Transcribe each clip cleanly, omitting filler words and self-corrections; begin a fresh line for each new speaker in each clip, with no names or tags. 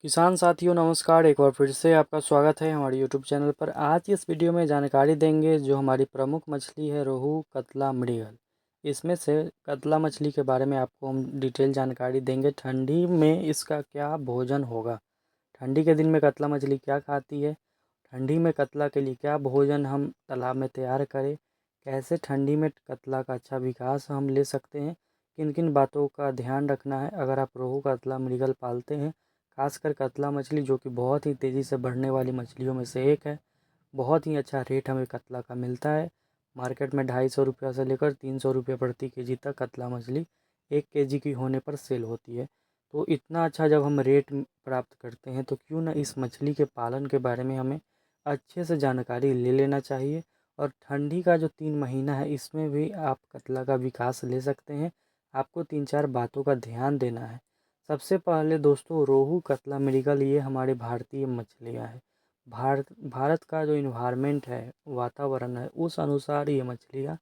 किसान साथियों नमस्कार। एक बार फिर से आपका स्वागत है हमारे यूट्यूब चैनल पर। आज इस वीडियो में जानकारी देंगे जो हमारी प्रमुख मछली है रोहू, कतला, मृगल। इसमें से कतला मछली के बारे में आपको हम डिटेल जानकारी देंगे। ठंडी में इसका क्या भोजन होगा, ठंडी के दिन में कतला मछली क्या खाती है, ठंडी में कतला के लिए क्या भोजन हम तालाब में तैयार करें, कैसे ठंडी में कतला का अच्छा विकास हम ले सकते हैं, किन किन बातों का ध्यान रखना है अगर आप रोहू, कतला, मृगल पालते हैं। खासकर कतला मछली जो कि बहुत ही तेज़ी से बढ़ने वाली मछलियों में से एक है। बहुत ही अच्छा रेट हमें कतला का मिलता है। मार्केट में 250 से लेकर 300 रुपये प्रति केजी तक कतला मछली 1 केजी की होने पर सेल होती है। तो इतना अच्छा जब हम रेट प्राप्त करते हैं तो क्यों ना इस मछली के पालन के बारे में हमें अच्छे से जानकारी ले लेना चाहिए। और ठंडी का जो 3 महीना है इसमें भी आप कतला का विकास ले सकते हैं। आपको 3-4 बातों का ध्यान देना है। सबसे पहले दोस्तों रोहू, कतला, मृगल ये हमारे भारतीय मछलियाँ हैं। भारत का जो इन्वायरमेंट है, वातावरण है, उस अनुसार ये मछलियाँ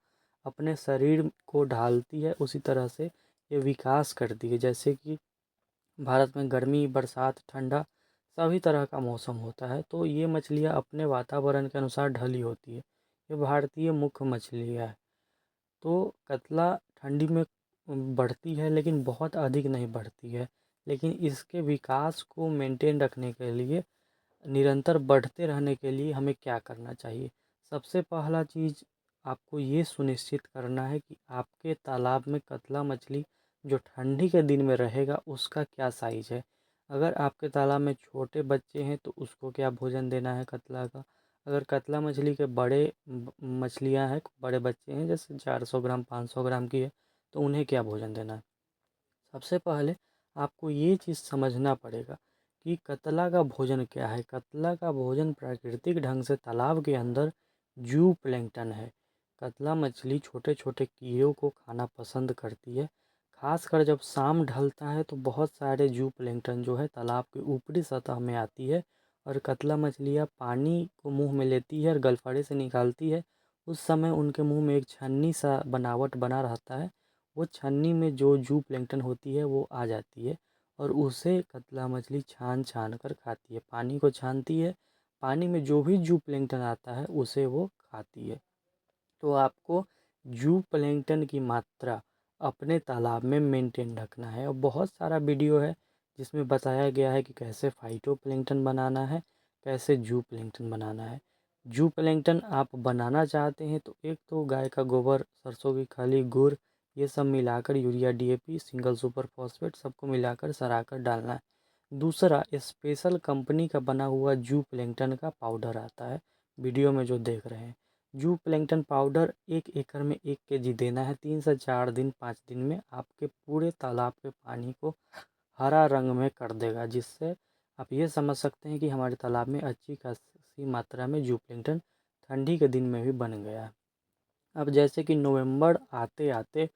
अपने शरीर को ढालती है, उसी तरह से ये विकास करती है। जैसे कि भारत में गर्मी, बरसात, ठंडा सभी तरह का मौसम होता है, तो ये मछलियाँ अपने वातावरण के अनुसार ढली होती है। ये भारतीय मुख्य मछलियाँ है। तो कतला ठंडी में बढ़ती है लेकिन बहुत अधिक नहीं बढ़ती है। लेकिन इसके विकास को मेंटेन रखने के लिए, निरंतर बढ़ते रहने के लिए हमें क्या करना चाहिए। सबसे पहला चीज़ आपको ये सुनिश्चित करना है कि आपके तालाब में कतला मछली जो ठंडी के दिन में रहेगा उसका क्या साइज है। अगर आपके तालाब में छोटे बच्चे हैं तो उसको क्या भोजन देना है कतला का। अगर कतला मछली के बड़े मछलियां हैं, बड़े बच्चे हैं जैसे 400 ग्राम 500 ग्राम की है, तो उन्हें क्या भोजन देना है। सबसे पहले आपको ये चीज़ समझना पड़ेगा कि कतला का भोजन क्या है। कतला का भोजन प्राकृतिक ढंग से तालाब के अंदर जू प्लैंकटन है। कतला मछली छोटे छोटे कीड़ों को खाना पसंद करती है। खासकर जब शाम ढलता है तो बहुत सारे जू प्लैंकटन जो है तालाब की ऊपरी सतह में आती है और कतला मछलियाँ पानी को मुंह में लेती है और गलफड़े से निकालती है। उस समय उनके मुंह में एक छन्नी सा बनावट बना रहता है। वो छन्नी में जो जू प्लैंकटन होती है वो आ जाती है और उसे कतला मछली छान छान कर खाती है। पानी को छानती है, पानी में जो भी जू प्लैंकटन आता है उसे वो खाती है। तो आपको जू प्लैंकटन की मात्रा अपने तालाब में मेंटेन रखना है। और बहुत सारा वीडियो है जिसमें बताया गया है कि कैसे फाइटो प्लैंकटन बनाना है, कैसे जू प्लैंकटन बनाना है। जू प्लैंकटन आप बनाना चाहते हैं तो एक तो गाय का गोबर, सरसों की खली, गुड़ ये सब मिलाकर urea, DAP, single super phosphate सबको मिलाकर सराकर डालना है। दूसरा स्पेशल कंपनी का बना हुआ जू प्लैंकटन का पाउडर आता है, वीडियो में जो देख रहे हैं। जू प्लैंकटन पाउडर 1 एकड़ में 1 केजी देना है। 3 से 4 दिन 5 दिन में आपके पूरे तालाब के पानी को हरा रंग में कर देगा, जिससे आप ये समझ सकते हैं कि हमारे तालाब में अच्छी खासी मात्रा में जू प्लैंकटन ठंडी के दिन में भी बन गया है। अब जैसे कि नवंबर आते आते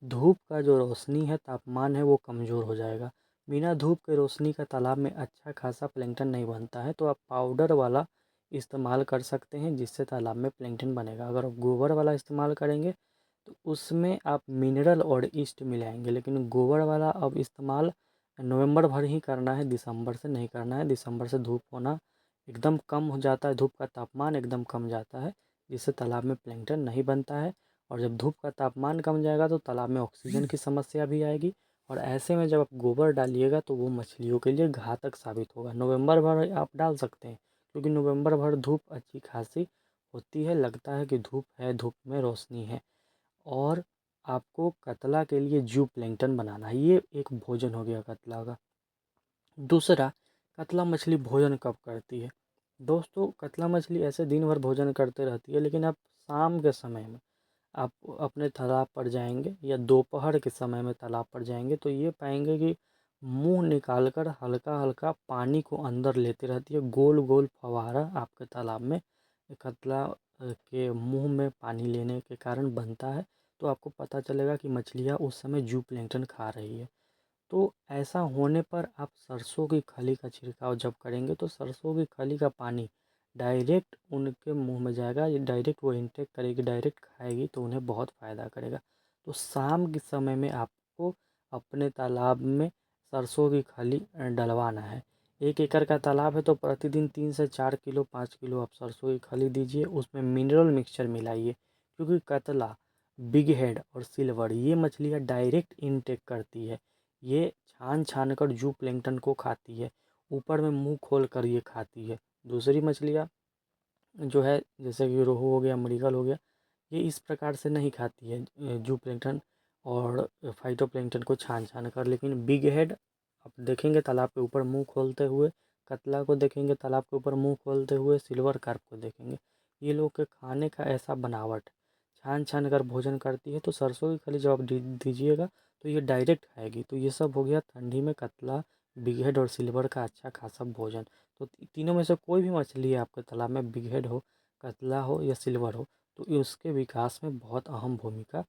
धूप का जो रोशनी है, तापमान है, वो कमज़ोर हो जाएगा। बिना धूप के रोशनी का तालाब में अच्छा खासा प्लैंकटन नहीं बनता है, तो आप पाउडर वाला इस्तेमाल कर सकते हैं जिससे तालाब में प्लैंकटन बनेगा। अगर आप गोबर वाला इस्तेमाल करेंगे तो उसमें आप मिनरल और ईस्ट मिलाएंगे, लेकिन गोबर वाला अब इस्तेमाल नवंबर भर ही करना है, दिसंबर से नहीं करना है। दिसंबर से धूप होना एकदम कम हो जाता है, धूप का तापमान एकदम कम जाता है, जिससे तालाब में प्लैंकटन नहीं बनता है। और जब धूप का तापमान कम जाएगा तो तालाब में ऑक्सीजन की समस्या भी आएगी। और ऐसे में जब आप गोबर डालिएगा तो वो मछलियों के लिए घातक साबित होगा। नवंबर भर आप डाल सकते हैं क्योंकि नवंबर भर धूप अच्छी खासी होती है, लगता है कि धूप है, धूप में रोशनी है। और आपको कतला के लिए जू प्लैंकटन बनाना है, ये एक भोजन हो गया कतला का। दूसरा, कतला मछली भोजन कब करती है। दोस्तों कतला मछली ऐसे दिन भर भोजन करते रहती है, लेकिन आप शाम के समय में आप अपने तालाब पर जाएंगे या दोपहर के समय में तालाब पर जाएंगे तो ये पाएंगे कि मुंह निकालकर हल्का हल्का पानी को अंदर लेते रहती है। गोल गोल फवारा आपके तालाब में कतला के मुंह में पानी लेने के कारण बनता है। तो आपको पता चलेगा कि मछलियाँ उस समय जू प्लैंकटन खा रही है। तो ऐसा होने पर आप सरसों की खली का छिड़काव जब करेंगे तो सरसों की खली का पानी डायरेक्ट उनके मुंह में जाएगा, ये डायरेक्ट वो इंटेक करेगी, डायरेक्ट खाएगी, तो उन्हें बहुत फ़ायदा करेगा। तो शाम के समय में आपको अपने तालाब में सरसों की खली डलवाना है। 1 एकड़ का तालाब है तो प्रतिदिन 3 से 4 किलो 5 किलो आप सरसों की खली दीजिए, उसमें मिनरल मिक्सचर मिलाइए, क्योंकि कतला, बिग हेड और सिल्वर ये मछलियाँ डायरेक्ट इनटेक करती है। ये छान छान कर जू प्लैंक्टन को खाती है, ऊपर में मुंह खोल कर ये खाती है। दूसरी मछलियाँ जो है जैसे कि रोहू हो गया, मृगल हो गया, ये इस प्रकार से नहीं खाती है जू प्लैंक्टन और फाइटोप्लैंक्टन को छान छान कर। लेकिन बिग हेड आप देखेंगे तालाब के ऊपर मुंह खोलते हुए, कतला को देखेंगे तालाब के ऊपर मुंह खोलते हुए, सिल्वर कार्प को देखेंगे। ये लोग के खाने का ऐसा बनावट, छान छान कर भोजन करती है। तो सरसों की खली जब आप दीजिएगा तो ये डायरेक्ट खाएगी। तो ये सब हो गया ठंडी में कतला, बिग हेड और सिल्वर का अच्छा खासा भोजन। तो तीनों में से कोई भी मछली है आपके तालाब में, बिग हेड हो, कतला हो या सिल्वर हो, तो ये उसके विकास में बहुत अहम भूमिका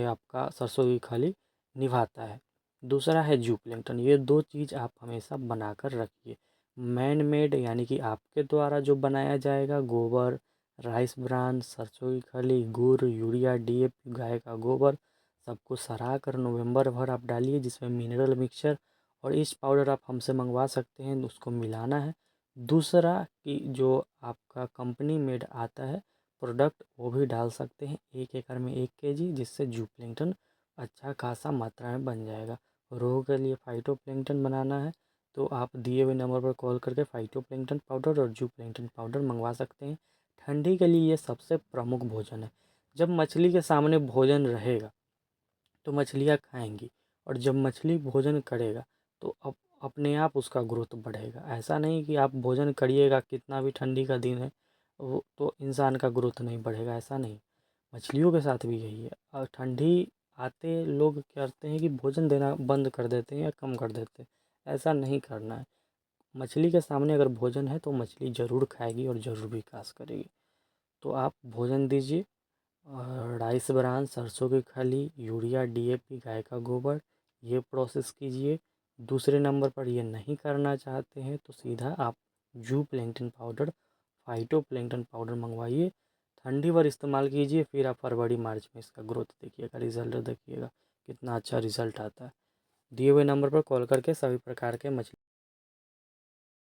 आपका सरसों की खली निभाता है। दूसरा है जू प्लैंक्टन। ये दो चीज़ आप हमेशा बनाकर रखिए। मैन मेड यानी कि आपके द्वारा जो बनाया जाएगा, गोबर, राइस ब्रान, सरसों की खली, गुड़, यूरिया, डीएपी, गाय का गोबर, सबको सड़ा कर नवंबर भर आप डालिए, जिसमें मिनरल मिक्सचर और इस पाउडर आप हमसे मंगवा सकते हैं, उसको मिलाना है। दूसरा कि जो आपका कंपनी मेड आता है प्रोडक्ट, वो भी डाल सकते हैं 1 एकड़ में 1 केजी, जिससे जू प्लैंक्टन अच्छा खासा मात्रा में बन जाएगा। रोहू के लिए फाइटोप्लैंक्टन बनाना है तो आप दिए हुए नंबर पर कॉल करके फाइटोप्लैंक्टन पाउडर और जू प्लैंक्टन पाउडर मंगवा सकते हैं। ठंडी के लिए ये सबसे प्रमुख भोजन है। जब मछली के सामने भोजन रहेगा तो मछलियाँ खाएंगी, और जब मछली भोजन करेगा तो अपने आप उसका ग्रोथ बढ़ेगा। ऐसा नहीं कि आप भोजन करिएगा, कितना भी ठंडी का दिन है वो तो इंसान का ग्रोथ नहीं बढ़ेगा, ऐसा नहीं। मछलियों के साथ भी यही है। और ठंडी आते लोग क्या करते हैं कि भोजन देना बंद कर देते हैं या कम कर देते हैं, ऐसा नहीं करना है। मछली के सामने अगर भोजन है तो मछली ज़रूर खाएगी और ज़रूर विकास करेगी। तो आप भोजन दीजिए, और राइस ब्रान, सरसों की खली, यूरिया, डीएपी, गाय का गोबर, ये प्रोसेस कीजिए। दूसरे नंबर पर ये नहीं करना चाहते हैं तो सीधा आप zooplankton powder, phytoplankton powder मंगवाइए, ठंडी भर इस्तेमाल कीजिए, फिर आप फरवरी मार्च में इसका ग्रोथ देखिएगा, रिजल्ट देखिएगा कितना अच्छा रिजल्ट आता है। दिए हुए नंबर पर कॉल करके सभी प्रकार के मछली